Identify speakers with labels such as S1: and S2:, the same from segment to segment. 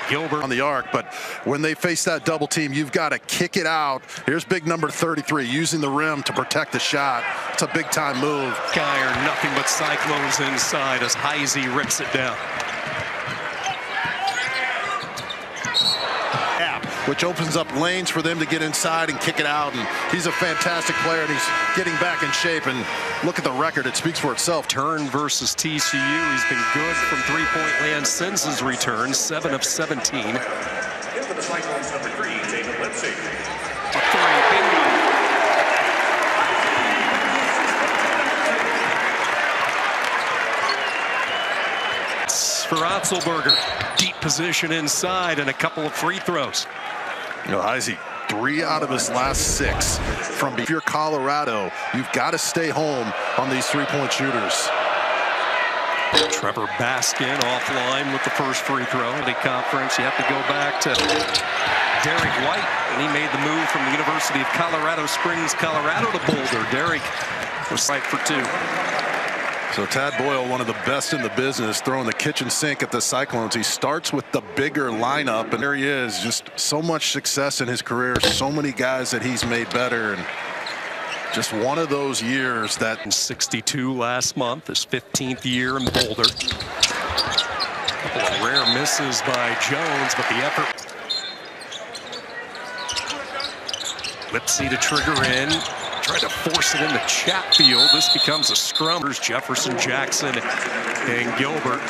S1: Gilbert
S2: on the arc, but when they face that double team, you've got to kick it out. Here's big number 33 using the rim to protect the shot. It's a big time move.
S1: Guy are nothing but Cyclones inside as Heisey rips it down.
S2: Which opens up lanes for them to get inside and kick it out. And he's a fantastic player, and he's getting back in shape. And look at the record. It speaks for itself.
S1: Turn versus TCU. He's been good from three-point land since his return, 7 of 17.
S3: In for the Cyclones, number 3, David Lipsy.
S1: For Otzelberger, deep position inside and a couple of free throws.
S2: You know, Heisey, 3 out of his last 6 from if you're Colorado, you've got to stay home on these 3-point shooters.
S1: Trevor Baskin offline with the first free throw. In the conference, you have to go back to Derek White, and he made the move from the University of Colorado Springs, Colorado to Boulder. Derek was right for 2.
S2: So Tad Boyle, one of the best in the business, throwing the kitchen sink at the Cyclones. He starts with the bigger lineup, and there he is. Just so much success in his career, so many guys that he's made better, and just one of those years that...
S1: 62 last month, his 15th year in Boulder. A couple of rare misses by Jones, but the effort. Lipsy to trigger in. Tried to force it into Chatfield. This becomes a scrum. There's Jefferson, Jackson, and Gilbert.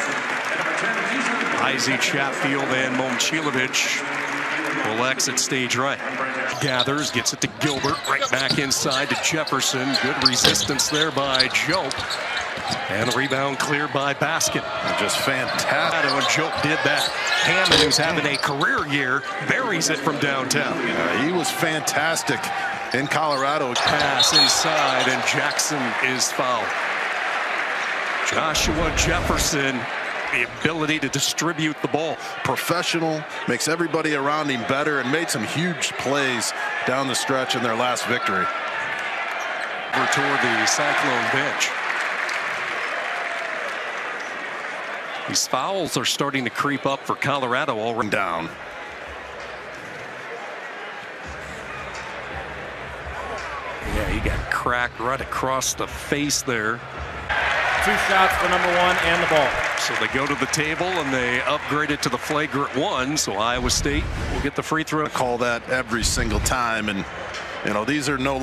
S1: Heisey, Chatfield, and Momcilovic will exit stage right. Gathers, gets it to Gilbert, right back inside to Jefferson. Good resistance there by Joe. And a rebound cleared by Baskin.
S2: Just fantastic.
S1: And Joe did that. Hammond, who's having a career year, buries it from downtown.
S2: He was fantastic in Colorado.
S1: Pass inside, and Jackson is fouled. Joshua Jefferson, the ability to distribute the ball.
S2: Professional, makes everybody around him better, and made some huge plays down the stretch in their last victory.
S1: Over toward the Cyclone bench. These fouls are starting to creep up for Colorado already.
S2: Down.
S1: Yeah, he got cracked right across the face there.
S4: 2 shots for number 1 and the ball.
S1: So they go to the table and they upgrade it to the flagrant 1. So Iowa State will get the free throw.
S2: Call that every single time. And, you know, these are not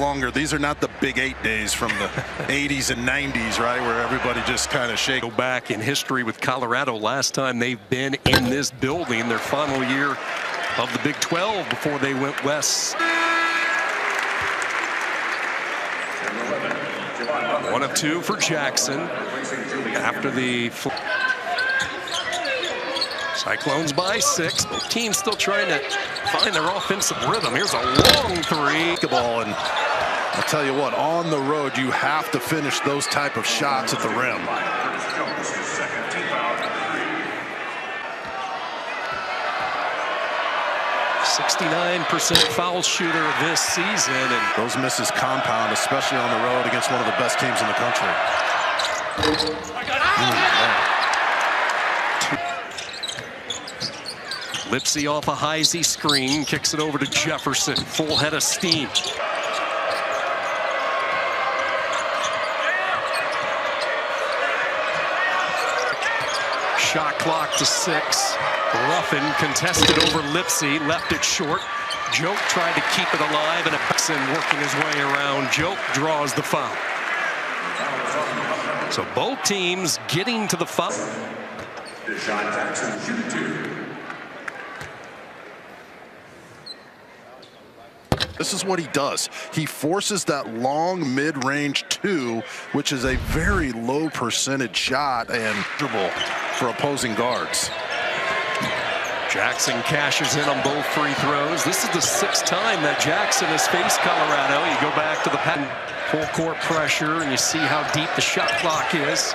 S2: the Big 8 days from the 80s and 90s, right, where everybody just kind of shake.
S1: Go back in history with Colorado. Last time they've been in this building, their final year of the Big 12 before they went west. 1 of 2 for Jackson after the Cyclones by 6. Both teams still trying to find their offensive rhythm. Here's a long 3.
S2: Ball, and I'll tell you what, on the road you have to finish those type of shots at the rim.
S1: 69% foul shooter this season, and
S2: those misses compound, especially on the road against one of the best teams in the country.
S1: Lipsy off a Heisey screen, kicks it over to Jefferson. Full head of steam. Shot clock to 6. Ruffin contested over Lipsy, left it short. Joke tried to keep it alive, and Jackson working his way around. Joke draws the foul. So both teams getting to the foul.
S2: This is what he does. He forces that long mid-range 2, which is a very low percentage shot and for opposing guards.
S1: Jackson cashes in on both free throws. This is the 6th time that Jackson has faced Colorado. You go back to the full court pressure, and you see how deep the shot clock is.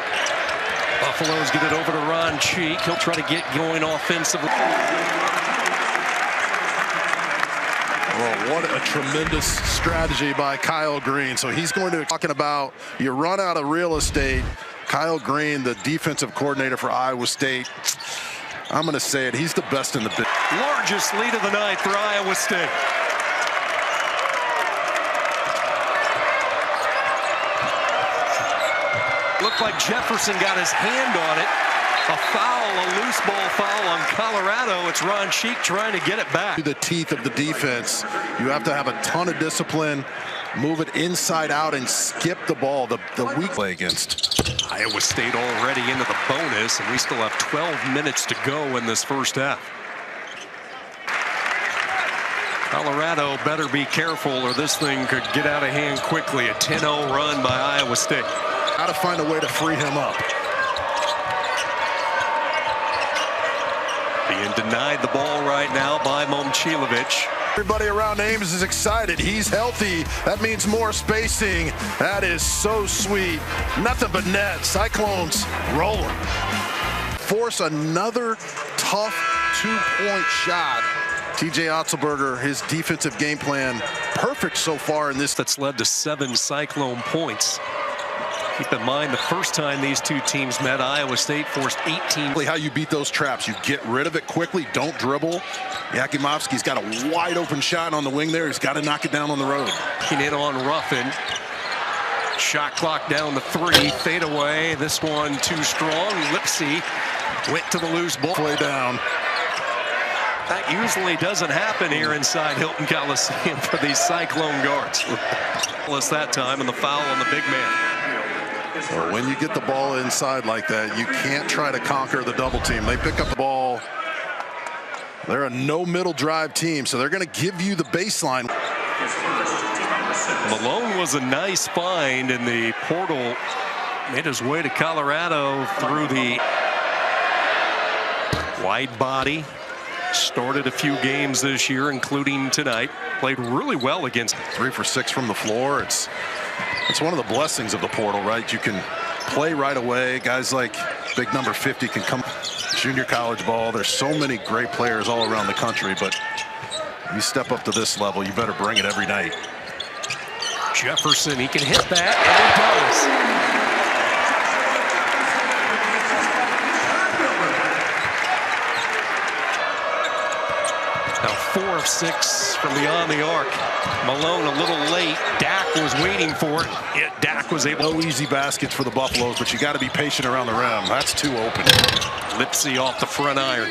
S1: Buffaloes get it over to Ron Cheek. He'll try to get going offensively.
S2: Well, what a tremendous strategy by Kyle Green. So he's going to be talking about you run out of real estate. Kyle Green, the defensive coordinator for Iowa State, I'm going to say it. He's the best in the business.
S1: Largest lead of the night for Iowa State. Looked like Jefferson got his hand on it. A foul, a loose ball foul on Colorado. It's Ron Cheek trying to get it back.
S2: To the teeth of the defense, you have to have a ton of discipline, move it inside out, and skip the ball. The weak play against
S1: Iowa State already into the bonus, and we still have 12 minutes to go in this first half. Colorado better be careful, or this thing could get out of hand quickly. A 10-0 run by Iowa State.
S2: Got to find a way to free him up.
S1: Being denied the ball right now by Momcilovic.
S2: Everybody around Ames is excited. He's healthy. That means more spacing. That is so sweet. Nothing but net. Cyclones rolling. Force another tough two-point shot. TJ Otzelberger, his defensive game plan, perfect so far in this.
S1: That's led to 7 Cyclone points. Keep in mind, the first time these two teams met, Iowa State forced 18.
S2: How you beat those traps. You get rid of it quickly. Don't dribble. Yakimovsky's got a wide open shot on the wing there. He's got to knock it down on the road.
S1: In on Ruffin. Shot clock down to 3. Fade away. This one too strong. Lipsy went to the loose ball.
S2: Play down.
S1: That usually doesn't happen here inside Hilton Coliseum for these Cyclone guards. That time, and the foul on the big man.
S2: Well, when you get the ball inside like that, you can't try to conquer the double team. They pick up the ball. They're a no middle drive team, so they're going to give you the baseline.
S1: Malone was a nice find in the portal. Made his way to Colorado through the wide body. Started a few games this year, including tonight. Played really well against
S2: 3 for 6 from the floor. It's one of the blessings of the portal, right? You can play right away. Guys like big number 50 can come. Junior college ball. There's so many great players all around the country, but you step up to this level, you better bring it every night.
S1: Jefferson, he can hit that, and he does. Now 4 of 6 from beyond the arc. Malone a little late. Dak was waiting for it. Yet Dak was able.
S2: No easy baskets for the Buffaloes, but you got to be patient around the rim. That's too open.
S1: Lipsy off the front iron.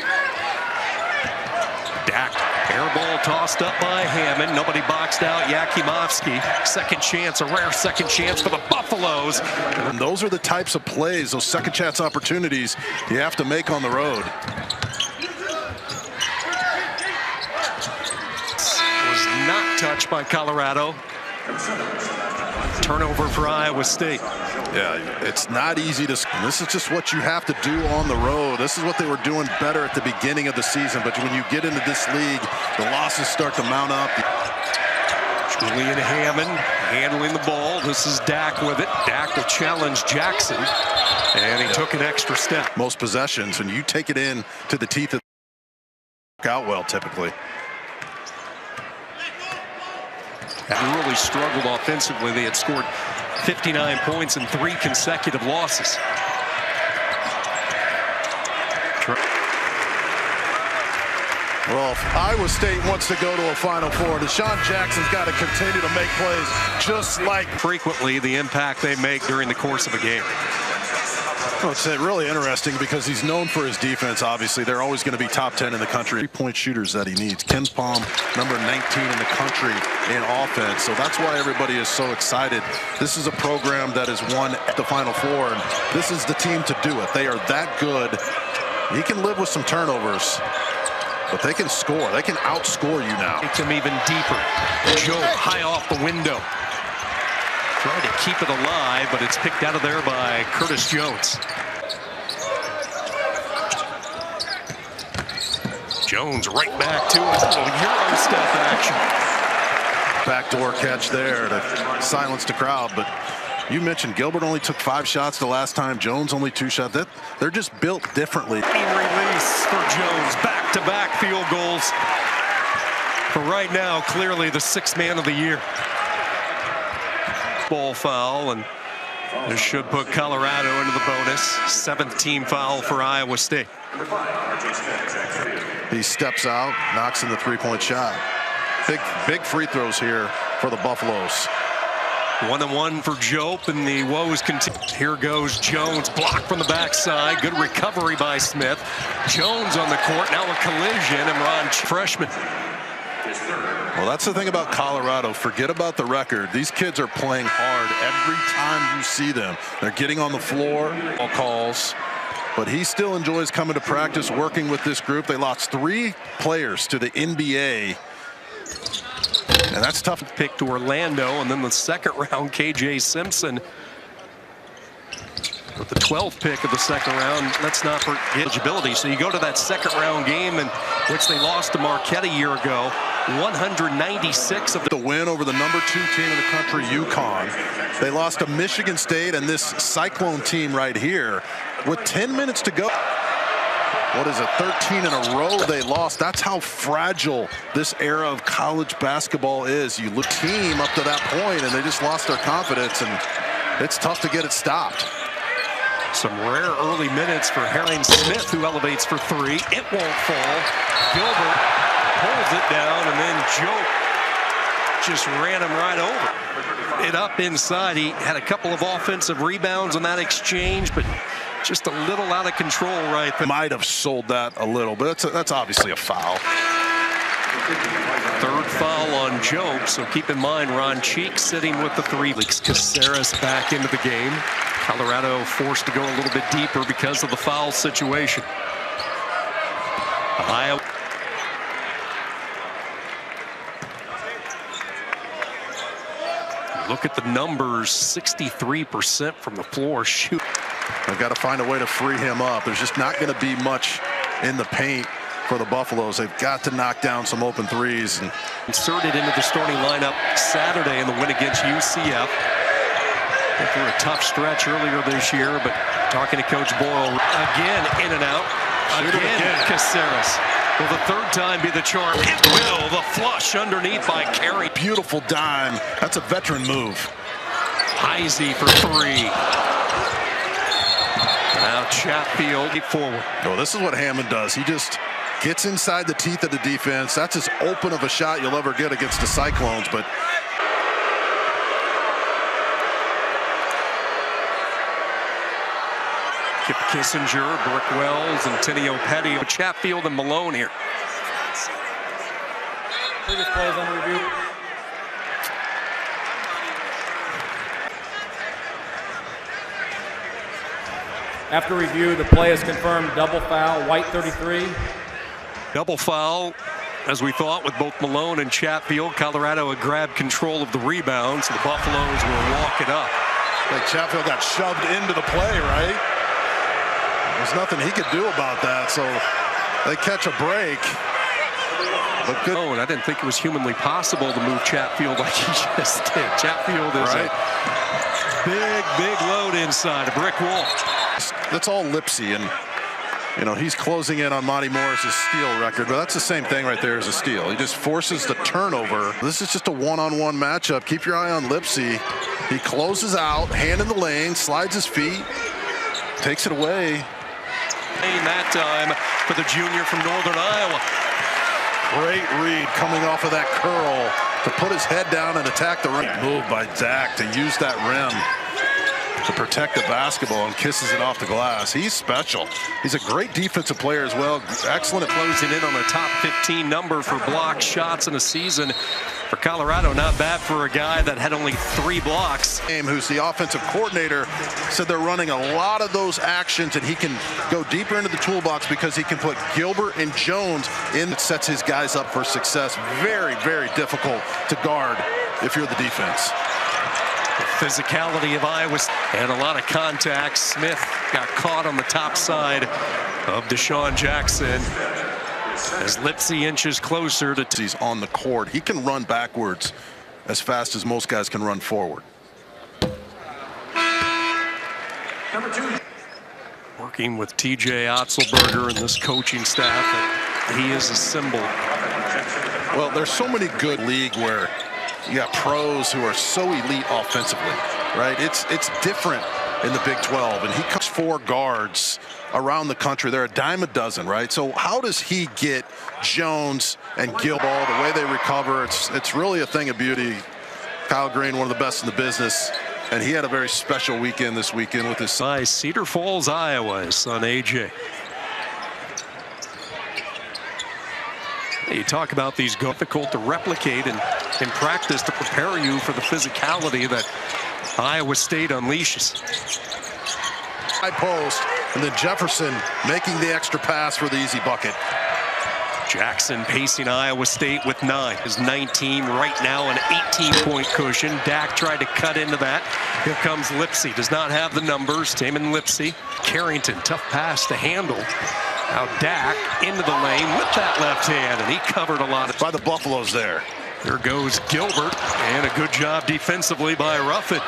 S1: Dak, air ball tossed up by Hammond. Nobody boxed out Yakimovsky. Second chance, a rare second chance for the Buffaloes.
S2: And those are the types of plays, those second chance opportunities you have to make on the road.
S1: Not touched by Colorado. Turnover for Iowa State.
S2: Yeah, it's not easy to. This is just what you have to do on the road. This is what they were doing better at the beginning of the season. But when you get into this league, the losses start to mount up.
S1: Julian Hammond handling the ball. This is Dak with it. Dak will challenge Jackson. And he took an extra step.
S2: Most possessions, when you take it in to the teeth of out well, typically.
S1: They really struggled offensively. They had scored 59 points in 3 consecutive losses.
S2: Well, if Iowa State wants to go to a Final Four, Deshaun Jackson's got to continue to make plays just like
S1: frequently the impact they make during the course of a game.
S2: Well, it's really interesting because he's known for his defense, obviously. They're always going to be top 10 in the country. 3-point shooters that he needs. Ken Palm, number 19 in the country in offense. So that's why everybody is so excited. This is a program that has won at the Final Four, and this is the team to do it. They are that good. He can live with some turnovers, but they can score. They can outscore you now.
S1: Takes him even deeper. Joe high off the window. Trying to keep it alive, but it's picked out of there by Curtis Jones. Jones right back to his little Euro step action.
S2: Backdoor catch there to silence the crowd, but you mentioned Gilbert only took 5 shots the last time. Jones only 2 shots. They're just built differently.
S1: Release for Jones. Back-to-back field goals. For right now, clearly the 6th man of the year. Ball foul, and This should put Colorado into the bonus. 7th team foul for Iowa State.
S2: He steps out, knocks in the three-point shot. Big free throws here for the Buffaloes.
S1: 1-1 for Jope, and the woes continue. Here goes Jones, blocked from the backside. Good recovery by Smith. Jones on the court, now a collision, and Ron, freshman.
S2: Well, that's the thing about Colorado. Forget about the record. These kids are playing hard every time you see them. They're getting on the floor, all calls. But he still enjoys coming to practice, working with this group. They lost 3 players to the NBA. And that's tough.
S1: Pick to Orlando, and then the second round, KJ Simpson. With the 12th pick of the second round, let's not forget eligibility. So you go to that second round game in which they lost to Marquette a year ago. 196 of
S2: the win over the number 2 team in the country, UConn. They lost to Michigan State and this Cyclone team right here with 10 minutes to go. What is it, 13 in a row they lost? That's how fragile this era of college basketball is. You look team up to that point and they just lost their confidence, and it's tough to get it stopped.
S1: Some rare early minutes for Harry Smith, who elevates for 3. It won't fall. Gilbert pulls it down, and then Joe just ran him right over. It up inside. He had a couple of offensive rebounds on that exchange, but just a little out of control right there.
S2: Might have sold that a little, but that's obviously a foul.
S1: 3rd foul on Joe, so keep in mind Ron Cheek sitting with the 3. Caceres back into the game. Colorado forced to go a little bit deeper because of the foul situation. Iowa. Look at the numbers, 63% from the floor shoot.
S2: They've got to find a way to free him up. There's just not going to be much in the paint for the Buffaloes. They've got to knock down some open threes. And
S1: inserted into the starting lineup Saturday in the win against UCF. Went through a tough stretch earlier this year, but talking to Coach Boyle, again in and out. Again, Caceres. Will the 3rd time be the charm? It will. The flush underneath by Carey.
S2: Beautiful dime. That's a veteran move.
S1: Heisey for 3. Now Chatfield forward.
S2: Oh, this is what Hammond does. He just gets inside the teeth of the defense. That's as open of a shot you'll ever get against the Cyclones, but
S1: Kip Kissinger, Brooke Wells, and Tenio Petty. Chatfield and Malone here.
S4: Previous plays under review. After review, the play is confirmed. Double foul, White 33.
S1: Double foul, as we thought, with both Malone and Chatfield. Colorado had grabbed control of the rebound, so the Buffaloes will walk it up.
S2: Like Chatfield got shoved into the play, right? There's nothing he could do about that, so they catch a break. But good.
S1: Oh, and I didn't think it was humanly possible to move Chatfield like he just did. Chatfield is
S2: right.
S1: A big load inside, a brick wall.
S2: That's all Lipsy, and you know he's closing in on Monty Morris's steal record, but that's the same thing right there as a steal. He just forces the turnover. This is just a one-on-one matchup. Keep your eye on Lipsy. He closes out, hand in the lane, slides his feet, takes it away.
S1: That time for the junior from Northern Iowa.
S2: Great read coming off of that curl to put his head down and attack the rim. Move by Zach to use that rim to protect the basketball and kisses it off the glass. He's special. He's a great defensive player as well. Excellent at
S1: closing in on a top 15 number for block shots in a season for Colorado. Not bad for a guy that had only 3 blocks.
S2: Who's the offensive coordinator said they're running a lot of those actions, and he can go deeper into the toolbox because he can put Gilbert and Jones in. It sets his guys up for success. Very, very difficult to guard if you're the defense.
S1: The physicality of Iowa and a lot of contact. Smith got caught on the top side of Deshaun Jackson as Lipsy inches closer to.
S2: He's on the court. He can run backwards as fast as most guys can run forward.
S3: Number 2.
S1: Working with TJ Otzelberger and this coaching staff, that he is a symbol.
S2: Well, there's so many good league where you got pros who are so elite offensively. right? It's different in the Big 12, and he comes 4 guards around the country. They're a dime a dozen, right? So how does he get Jones and Gilball, the way they recover? It's really a thing of beauty. Kyle Green, one of the best in the business, and he had a very special weekend this weekend with his son.
S1: By Cedar Falls, Iowa, his son AJ. You talk about these difficult to replicate and in practice to prepare you for the physicality that Iowa State unleashes.
S2: High post, and then Jefferson making the extra pass for the easy bucket.
S1: Jackson pacing Iowa State with 9. His 19 right now, an 18-point cushion. Dak tried to cut into that. Here comes Lipsey. Does not have the numbers. Damon Lipsey. Carrington, tough pass to handle. Now Dak into the lane with that left hand, and he covered a lot.
S2: By the Buffaloes there.
S1: There goes Gilbert, and a good job defensively by Ruffin.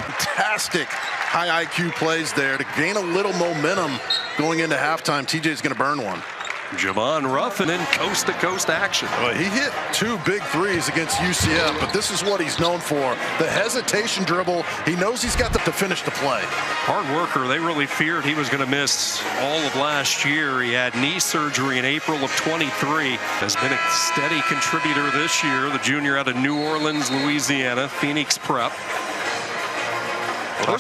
S2: Fantastic high IQ plays there to gain a little momentum going into halftime. TJ's going to burn one.
S1: Javon Ruffin in coast-to-coast action.
S2: Well, he hit 2 big threes against UCF, but this is what he's known for. The hesitation dribble. He knows he's got to finish the play.
S1: Hard worker. They really feared he was going to miss all of last year. He had knee surgery in April of 23. Has been a steady contributor this year. The junior out of New Orleans, Louisiana, Phoenix Prep.